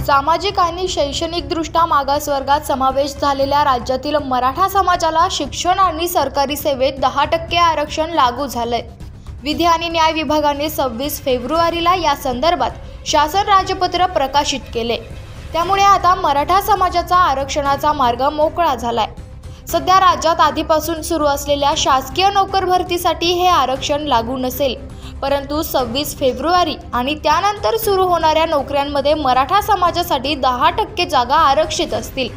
सामाजिक आणि शैक्षणिकदृष्ट्या मागास वर्गात समावेश झालेल्या राज्यातील मराठा समाजाला शिक्षण आणि सरकारी सेवेत 10% आरक्षण लागू झालंय। विधी आणि न्याय विभागाने 26 फेब्रुवारीला या संदर्भात शासन राजपत्र प्रकाशित केले। त्यामुळे आता मराठा समाजाचा आरक्षणाचा मार्ग मोकळा झालाय। सध्या राज्यात आधीपासून सुरू असलेल्या शासकीय नोकर भरतीसाठी हे आरक्षण लागू नसेल, परंतु 26 फेब्रुवारी आणि त्यानंतर सुरू होणाऱ्या नोकऱ्यांमध्ये मराठा समाजासाठी 10% जागा आरक्षित असतील।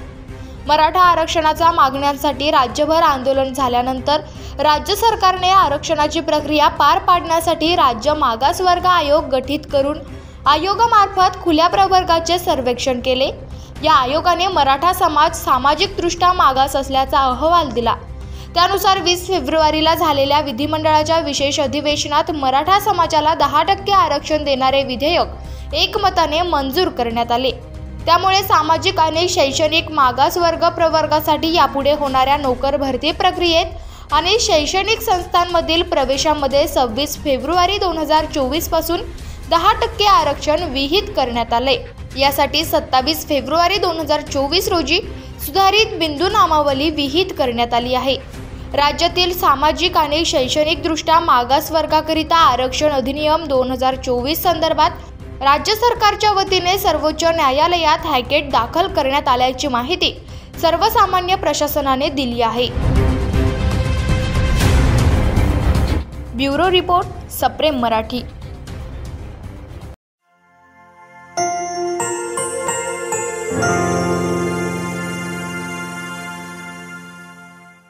मराठा आरक्षणाच्या मागण्यांसाठी राज्यभर आंदोलन झाल्यानंतर राज्य सरकारने आरक्षणाची प्रक्रिया पार पाडण्यासाठी राज्य मागासवर्ग आयोग गठीत करून आयोगामार्फत खुल्या प्रवर्गाचे सर्वेक्षण केले। या आयोगाने मराठा समाज सामाजिकदृष्ट्या मागास असल्याचा अहवाल दिला। त्यानुसार 20 फेब्रुवारीला झालेल्या विधिमंडळाच्या विशेष अधिवेशनात मराठा समाजाला 10% आरक्षण देणारे विधेयक एकमताने मंजूर करण्यात आले। त्यामुळे सामाजिक आणि शैक्षणिक मागासवर्ग प्रवर्गासाठी यापुढे होणाऱ्या नोकर भरती प्रक्रियेत आणि शैक्षणिक संस्थांमधील प्रवेशामध्ये 26 फेब्रुवारी 2024 पासून 10% आरक्षण विहित करण्यात आले। यासाठी 27 फेब्रुवारी 2024 रोजी सुधारित बिंदू नामावली विहित करण्यात आली आहे। राज्यातील सामाजिक आणि शैक्षणिकदृष्ट्या मागासवर्गाकरिता आरक्षण अधिनियम 2024 संदर्भात राज्य सरकारच्या वतीने सर्वोच्च न्यायालयात हायकेट दाखल करण्यात आल्याची माहिती सर्वसामान्य प्रशासनाने दिली आहे। ब्युरो रिपोर्ट, सप्रेम मराठी।